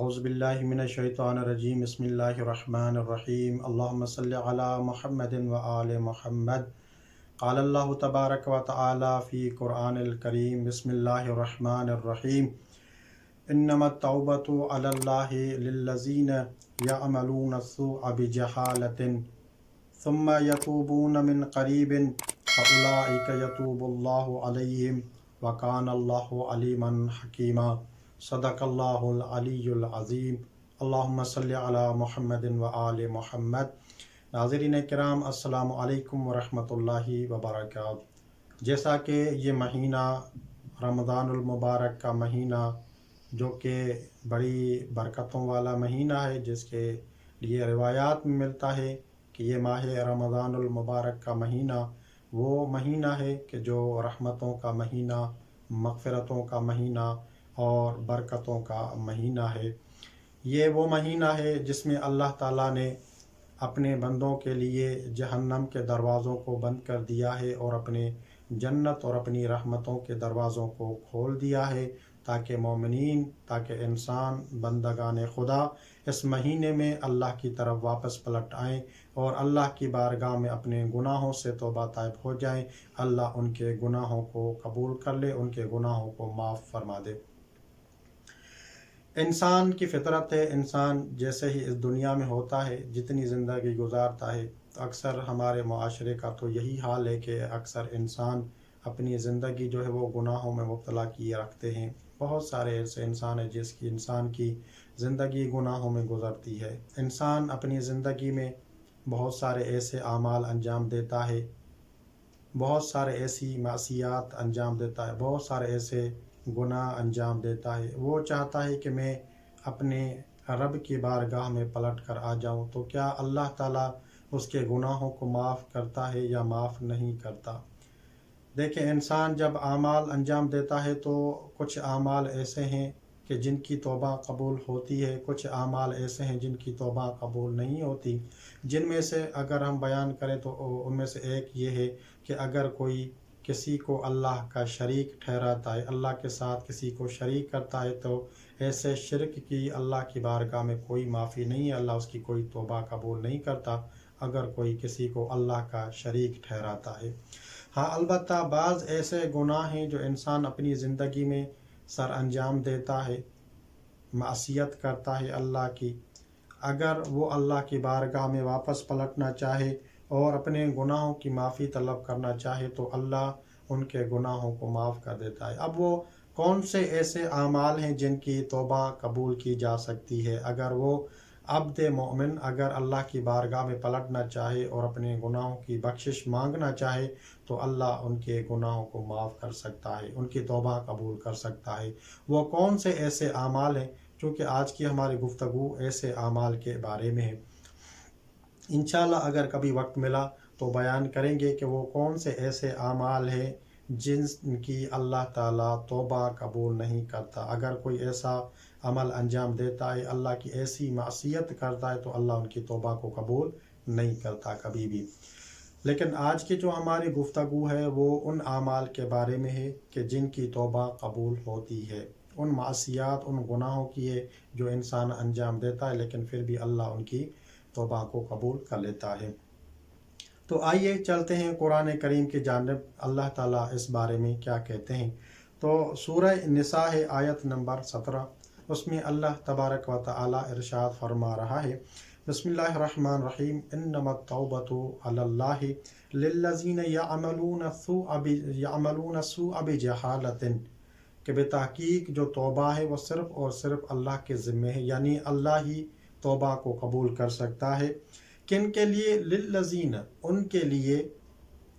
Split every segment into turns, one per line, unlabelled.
اعوذ باللہ من الشیطان الرجیم بسم اللہ الرحمن الرحیم اللہم صلی علی محمد و آل محمد قال اللہ تبارک و تعالی فی قرآن الکریم بسم اللہ الرحمن الرحیم انما التوبۃ علی اللہ للذین یعملون السوء بجہالۃ ثم یتوبون من قریب فاولئک یتوب اللہ علیہم وکان اللہ علیما حکیما صدق اللہ العلی العظیم اللہم صلی علی محمد و آل محمد۔ ناظرین کرام السلام علیکم ورحمۃ اللہ وبرکاتہ۔ جیسا کہ یہ مہینہ رمضان المبارک کا مہینہ جو کہ بڑی برکتوں والا مہینہ ہے، جس کے لیے روایات میں ملتا ہے کہ یہ ماہ رمضان المبارک کا مہینہ وہ مہینہ ہے کہ جو رحمتوں کا مہینہ، مغفرتوں کا مہینہ اور برکتوں کا مہینہ ہے۔ یہ وہ مہینہ ہے جس میں اللہ تعالیٰ نے اپنے بندوں کے لیے جہنم کے دروازوں کو بند کر دیا ہے اور اپنے جنت اور اپنی رحمتوں کے دروازوں کو کھول دیا ہے، تاکہ مومنین، تاکہ انسان، بندگان خدا اس مہینے میں اللہ کی طرف واپس پلٹ آئیں اور اللہ کی بارگاہ میں اپنے گناہوں سے توبہ طائب ہو جائیں۔ اللہ ان کے گناہوں کو قبول کر لے، ان کے گناہوں کو معاف فرما دے۔ انسان کی فطرت ہے، انسان جیسے ہی اس دنیا میں ہوتا ہے، جتنی زندگی گزارتا ہے، اکثر ہمارے معاشرے کا تو یہی حال ہے کہ اکثر انسان اپنی زندگی جو ہے وہ گناہوں میں مبتلا کیے رکھتے ہیں۔ بہت سارے ایسے انسان ہیں جس کی انسان کی زندگی گناہوں میں گزرتی ہے۔ انسان اپنی زندگی میں بہت سارے ایسے اعمال انجام دیتا ہے، بہت سارے ایسی معصیات انجام دیتا ہے، بہت سارے ایسے گناہ انجام دیتا ہے۔ وہ چاہتا ہے کہ میں اپنے رب کی بارگاہ میں پلٹ کر آ جاؤں، تو کیا اللہ تعالیٰ اس کے گناہوں کو معاف کرتا ہے یا معاف نہیں کرتا؟ دیکھیں، انسان جب اعمال انجام دیتا ہے تو کچھ اعمال ایسے ہیں کہ جن کی توبہ قبول ہوتی ہے، کچھ اعمال ایسے ہیں جن کی توبہ قبول نہیں ہوتی۔ جن میں سے اگر ہم بیان کریں تو ان میں سے ایک یہ ہے کہ اگر کوئی کسی کو اللہ کا شریک ٹھہراتا ہے، اللہ کے ساتھ کسی کو شریک کرتا ہے، تو ایسے شرک کی اللہ کی بارگاہ میں کوئی معافی نہیں ہے، اللہ اس کی کوئی توبہ قبول نہیں کرتا اگر کوئی کسی کو اللہ کا شریک ٹھہراتا ہے۔ ہاں، البتہ بعض ایسے گناہ ہیں جو انسان اپنی زندگی میں سر انجام دیتا ہے، معصیت کرتا ہے اللہ کی۔ اگر وہ اللہ کی بارگاہ میں واپس پلٹنا چاہے اور اپنے گناہوں کی معافی طلب کرنا چاہے تو اللہ ان کے گناہوں کو معاف کر دیتا ہے۔ اب وہ کون سے ایسے اعمال ہیں جن کی توبہ قبول کی جا سکتی ہے؟ اگر وہ عبد مومن اگر اللہ کی بارگاہ میں پلٹنا چاہے اور اپنے گناہوں کی بخشش مانگنا چاہے تو اللہ ان کے گناہوں کو معاف کر سکتا ہے، ان کی توبہ قبول کر سکتا ہے۔ وہ کون سے ایسے اعمال ہیں؟ چونکہ آج کی ہماری گفتگو ایسے اعمال کے بارے میں ہے، انشاءاللہ اگر کبھی وقت ملا تو بیان کریں گے کہ وہ کون سے ایسے اعمال ہیں جن کی اللہ تعالیٰ توبہ قبول نہیں کرتا۔ اگر کوئی ایسا عمل انجام دیتا ہے، اللہ کی ایسی معصیت کرتا ہے، تو اللہ ان کی توبہ کو قبول نہیں کرتا کبھی بھی۔ لیکن آج کی جو ہماری گفتگو ہے وہ ان اعمال کے بارے میں ہے کہ جن کی توبہ قبول ہوتی ہے، ان معصیات، ان گناہوں کی ہے جو انسان انجام دیتا ہے لیکن پھر بھی اللہ ان کی توبہ کو قبول کر لیتا ہے۔ تو آئیے چلتے ہیں قرآن کریم کی جانب، اللہ تعالیٰ اس بارے میں کیا کہتے ہیں۔ تو سورہ نساء ہے، آیت نمبر 17، اس میں اللہ تبارک و تعالیٰ ارشاد فرما رہا ہے، بسم اللہ الرحمن الرحیم، انما التوبۃ علی اللہ للذین یعملون السوء بجہالۃ، کہ بتحقیق جو توبہ ہے وہ صرف اور صرف اللہ کے ذمے ہے، یعنی اللہ ہی توبہ کو قبول کر سکتا ہے۔ کن کے لیے؟ للذین، ان کے لیے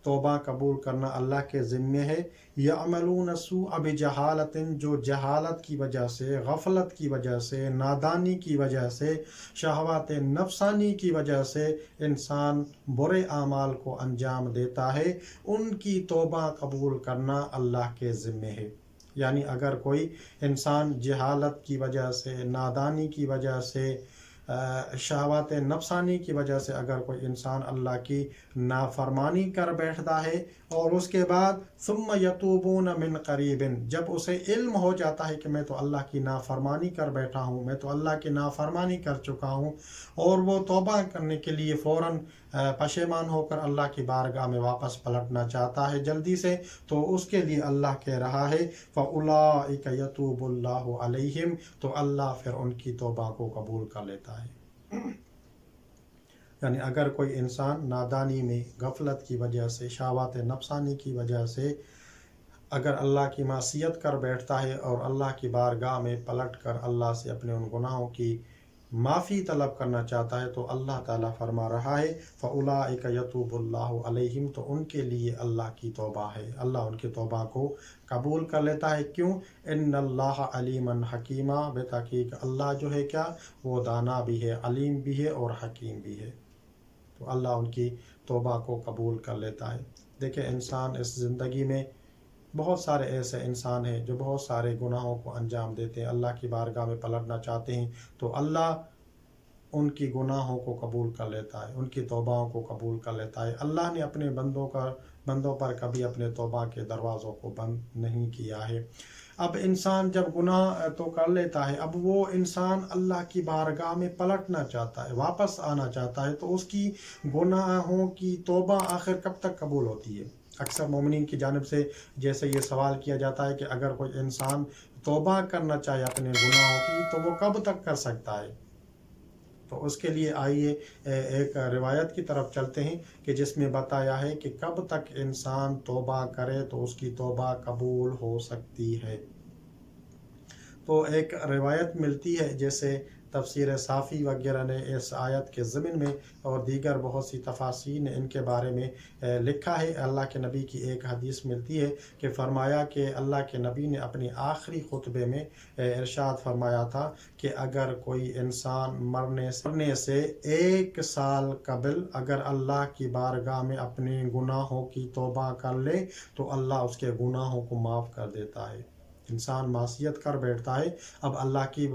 توبہ قبول کرنا اللہ کے ذمے ہے، یعملون السوء بجہالۃ، جو جہالت کی وجہ سے، غفلت کی وجہ سے، نادانی کی وجہ سے، شہوات نفسانی کی وجہ سے انسان برے اعمال کو انجام دیتا ہے، ان کی توبہ قبول کرنا اللہ کے ذمے ہے۔ یعنی اگر کوئی انسان جہالت کی وجہ سے، نادانی کی وجہ سے، شہوات نفسانی کی وجہ سے اگر کوئی انسان اللہ کی نافرمانی کر بیٹھتا ہے اور اس کے بعد ثم یتوبون من قریب، جب اسے علم ہو جاتا ہے کہ میں تو اللہ کی نافرمانی کر بیٹھا ہوں، میں تو اللہ کی نافرمانی کر چکا ہوں، اور وہ توبہ کرنے کے لیے فوراً پشیمان ہو کر اللہ کی بارگاہ میں واپس پلٹنا چاہتا ہے جلدی سے، تو اس کے لیے اللہ کہہ رہا ہے فَأُولَٰئِكَ يَتُوبُ اللَّهُ عَلَيْهِمْ، تو اللہ پھر ان کی توبہ کو قبول کر لیتا ہے۔ یعنی اگر کوئی انسان نادانی میں، غفلت کی وجہ سے، شہوات نفسانی کی وجہ سے اگر اللہ کی معصیت کر بیٹھتا ہے اور اللہ کی بارگاہ میں پلٹ کر اللہ سے اپنے ان گناہوں کی معافی طلب کرنا چاہتا ہے، تو اللہ تعالیٰ فرما رہا ہے فَأُولَٰئِكَ يَتُوبُ اللَّهُ عَلَيْهِمْ، تو ان کے لیے اللہ کی توبہ ہے، اللہ ان کی توبہ کو قبول کر لیتا ہے۔ کیوں؟ ان اللہ علیم حکیمہ، بے تحقیق اللہ جو ہے کیا، وہ دانا بھی ہے، علیم بھی ہے اور حکیم بھی ہے، تو اللہ ان کی توبہ کو قبول کر لیتا ہے۔ دیکھیں انسان اس زندگی میں بہت سارے ایسے انسان ہیں جو بہت سارے گناہوں کو انجام دیتے ہیں، اللہ کی بارگاہ میں پلٹنا چاہتے ہیں، تو اللہ ان کی گناہوں کو قبول کر لیتا ہے، ان کی توبہوں کو قبول کر لیتا ہے۔ اللہ نے اپنے بندوں پر کبھی اپنے توبہ کے دروازوں کو بند نہیں کیا ہے۔ اب انسان جب گناہ تو کر لیتا ہے، اب وہ انسان اللہ کی بارگاہ میں پلٹنا چاہتا ہے، واپس آنا چاہتا ہے، تو اس کی گناہوں کی توبہ آخر کب تک قبول ہوتی ہے؟ اکثر مومنین کی جانب سے جیسے یہ سوال کیا جاتا ہے کہ اگر کوئی انسان توبہ کرنا چاہے اپنے گناہوں کی تو وہ کب تک کر سکتا ہے؟ تو اس کے لیے آئیے ایک روایت کی طرف چلتے ہیں کہ جس میں بتایا ہے کہ کب تک انسان توبہ کرے تو اس کی توبہ قبول ہو سکتی ہے۔ تو ایک روایت ملتی ہے، جیسے تفسیر صافی وغیرہ نے اس آیت کے ضمن میں اور دیگر بہت سی تفاسیر نے ان کے بارے میں لکھا ہے۔ اللہ کے نبی کی ایک حدیث ملتی ہے کہ فرمایا کہ اللہ کے نبی نے اپنے آخری خطبے میں ارشاد فرمایا تھا کہ اگر کوئی انسان مرنے سے 1 سال قبل اگر اللہ کی بارگاہ میں اپنے گناہوں کی توبہ کر لے تو اللہ اس کے گناہوں کو معاف کر دیتا ہے۔ انسان معصیت کر بیٹھتا ہے، اب اللہ کی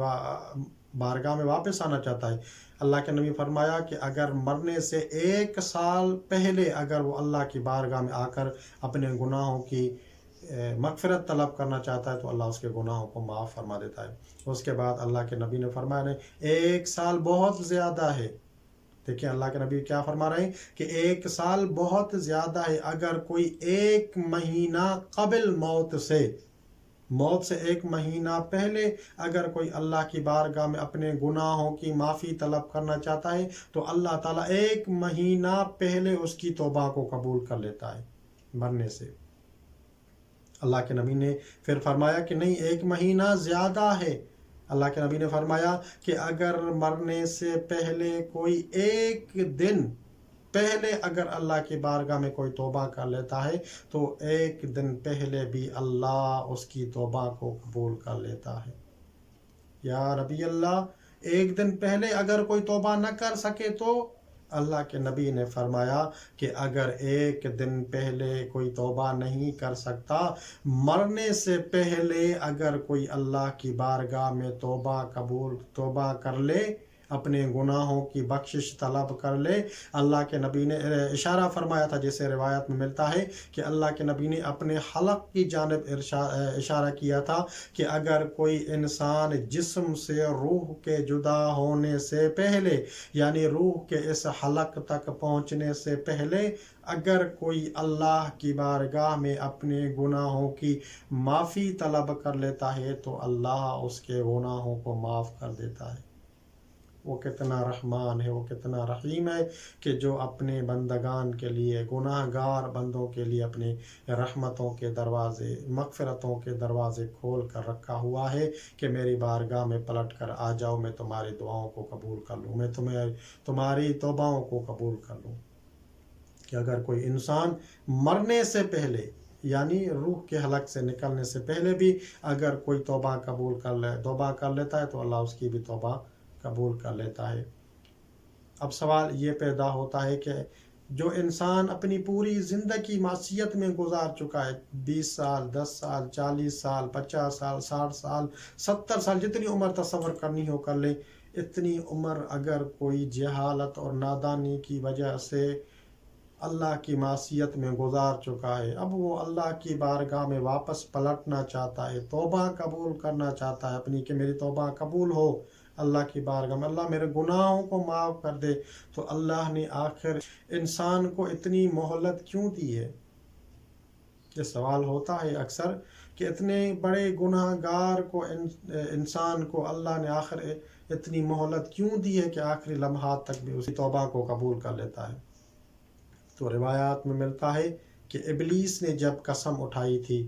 بارگاہ میں واپس آنا چاہتا ہے، اللہ کے نبی فرمایا کہ اگر مرنے سے 1 سال پہلے اگر وہ اللہ کی بارگاہ میں آ کر اپنے گناہوں کی مغفرت طلب کرنا چاہتا ہے تو اللہ اس کے گناہوں کو معاف فرما دیتا ہے۔ اس کے بعد اللہ کے نبی نے فرمایا نہیں، 1 سال بہت زیادہ ہے۔ دیکھیں اللہ کے نبی کیا فرما رہے ہیں کہ 1 سال بہت زیادہ ہے، اگر کوئی 1 مہینہ قبل موت سے 1 مہینہ پہلے اگر کوئی اللہ کی بارگاہ میں اپنے گناہوں کی معافی طلب کرنا چاہتا ہے تو اللہ تعالیٰ 1 مہینہ پہلے اس کی توبہ کو قبول کر لیتا ہے مرنے سے۔ اللہ کے نبی نے پھر فرمایا کہ نہیں، 1 مہینہ زیادہ ہے۔ اللہ کے نبی نے فرمایا کہ اگر مرنے سے پہلے کوئی 1 دن پہلے اگر اللہ کی بارگاہ میں کوئی توبہ کر لیتا ہے تو 1 دن پہلے بھی اللہ اس کی توبہ کو قبول کر لیتا ہے۔ یا نبی اللہ، 1 دن پہلے اگر کوئی توبہ نہ کر سکے تو اللہ کے نبی نے فرمایا کہ اگر 1 دن پہلے کوئی توبہ نہیں کر سکتا، مرنے سے پہلے اگر کوئی اللہ کی بارگاہ میں توبہ کر لے، اپنے گناہوں کی بخشش طلب کر لے، اللہ کے نبی نے اشارہ فرمایا تھا، جیسے روایت میں ملتا ہے کہ اللہ کے نبی نے اپنے حلق کی جانب اشارہ کیا تھا کہ اگر کوئی انسان جسم سے روح کے جدا ہونے سے پہلے، یعنی روح کے اس حلق تک پہنچنے سے پہلے اگر کوئی اللہ کی بارگاہ میں اپنے گناہوں کی معافی طلب کر لیتا ہے تو اللہ اس کے گناہوں کو معاف کر دیتا ہے۔ وہ کتنا رحمان ہے، وہ کتنا رحیم ہے کہ جو اپنے بندگان کے لیے، گناہ گار بندوں کے لیے اپنے رحمتوں کے دروازے، مغفرتوں کے دروازے کھول کر رکھا ہوا ہے کہ میری بارگاہ میں پلٹ کر آ جاؤ، میں تمہاری دعاؤں کو قبول کر لوں، میں تمہاری توبہوں کو قبول کر لوں۔ کہ اگر کوئی انسان مرنے سے پہلے، یعنی روح کے حلق سے نکلنے سے پہلے بھی اگر کوئی توبہ کر لیتا ہے تو اللہ اس کی بھی توبہ قبول کر لیتا ہے۔ اب سوال یہ پیدا ہوتا ہے کہ جو انسان اپنی پوری زندگی معصیت میں گزار چکا ہے، 20 سال، 10 سال، 40 سال، 50 سال، 60 سال، 70 سال، جتنی عمر تصور کرنی ہو کر لے، اتنی عمر اگر کوئی جہالت اور نادانی کی وجہ سے اللہ کی معصیت میں گزار چکا ہے، اب وہ اللہ کی بارگاہ میں واپس پلٹنا چاہتا ہے، توبہ قبول کرنا چاہتا ہے اپنی، کہ میری توبہ قبول ہو اللہ کی بارگاہ میں، اللہ میرے گناہوں کو معاف کر دے، تو اللہ نے آخر انسان کو اتنی مہلت کیوں دی ہے؟ یہ سوال ہوتا ہے اکثر کہ اتنے بڑے گناہ گار کو انسان کو اللہ نے آخر اتنی مہلت کیوں دی ہے کہ آخری لمحات تک بھی اسی توبہ کو قبول کر لیتا ہے؟ تو روایات میں ملتا ہے کہ ابلیس نے جب قسم اٹھائی تھی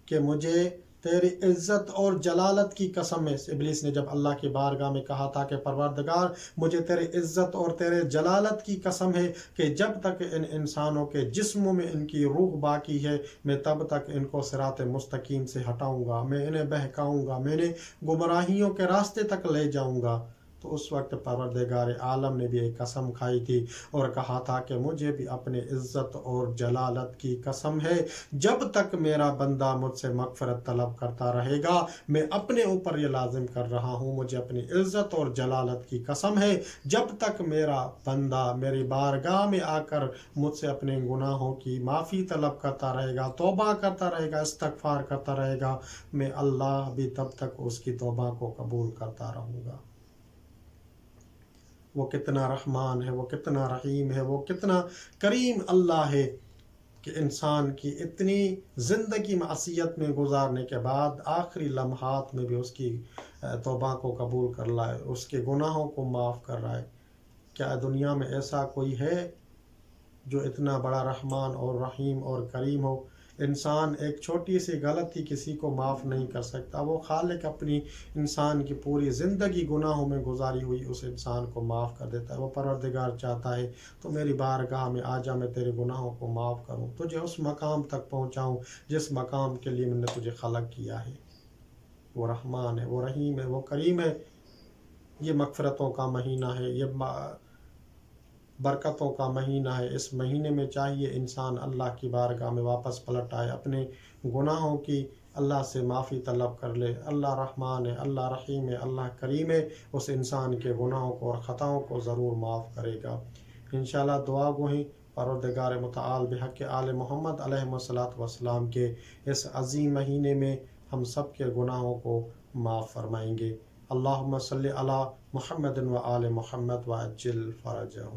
کہ مجھے تیری عزت اور جلالت کی قسم ہے، ابلیس نے جب اللہ کی بارگاہ میں کہا تھا کہ پروردگار مجھے تیری عزت اور تیرے جلالت کی قسم ہے کہ جب تک ان انسانوں کے جسموں میں ان کی روح باقی ہے، میں تب تک ان کو صراط مستقیم سے ہٹاؤں گا، میں انہیں بہکاؤں گا، میں انہیں گمراہیوں کے راستے تک لے جاؤں گا۔ تو اس وقت پروردگار عالم نے بھی ایک قسم کھائی تھی اور کہا تھا کہ مجھے بھی اپنے عزت اور جلالت کی قسم ہے، جب تک میرا بندہ مجھ سے مغفرت طلب کرتا رہے گا، میں اپنے اوپر یہ لازم کر رہا ہوں، مجھے اپنی عزت اور جلالت کی قسم ہے، جب تک میرا بندہ میری بارگاہ میں آ کر مجھ سے اپنے گناہوں کی معافی طلب کرتا رہے گا، توبہ کرتا رہے گا، استغفار کرتا رہے گا، میں اللہ بھی تب تک اس کی توبہ کو قبول کرتا رہوں گا۔ وہ کتنا رحمان ہے، وہ کتنا رحیم ہے، وہ کتنا کریم اللہ ہے کہ انسان کی اتنی زندگی معصیت میں گزارنے کے بعد آخری لمحات میں بھی اس کی توبہ کو قبول کر لائے، اس کے گناہوں کو معاف کر رہا ہے۔ کیا دنیا میں ایسا کوئی ہے جو اتنا بڑا رحمان اور رحیم اور کریم ہو؟ انسان ایک چھوٹی سی غلطی کسی کو معاف نہیں کر سکتا، وہ خالق اپنی انسان کی پوری زندگی گناہوں میں گزاری ہوئی اس انسان کو معاف کر دیتا ہے۔ وہ پروردگار چاہتا ہے تو میری بارگاہ میں آ جا، میں تیرے گناہوں کو معاف کروں، تجھے اس مقام تک پہنچاؤں جس مقام کے لیے میں نے تجھے خلق کیا ہے۔ وہ رحمان ہے، وہ رحیم ہے، وہ کریم ہے۔ یہ مغفرتوں کا مہینہ ہے، یہ برکتوں کا مہینہ ہے۔ اس مہینے میں چاہیے انسان اللہ کی بارگاہ میں واپس پلٹ آئے، اپنے گناہوں کی اللہ سے معافی طلب کر لے۔ اللہ رحمان ہے، اللہ رحیم ہے، اللہ کریم ہے، اس انسان کے گناہوں کو اور خطاؤں کو ضرور معاف کرے گا۔ انشاءاللہ دعا گوئیں پروردگار متعال بحق آل محمد علیہ الصلوۃ والسلام کے اس عظیم مہینے میں ہم سب کے گناہوں کو معاف فرمائیں گے۔ اللہم صلی علی محمد و آل محمد وعجل فرجہ۔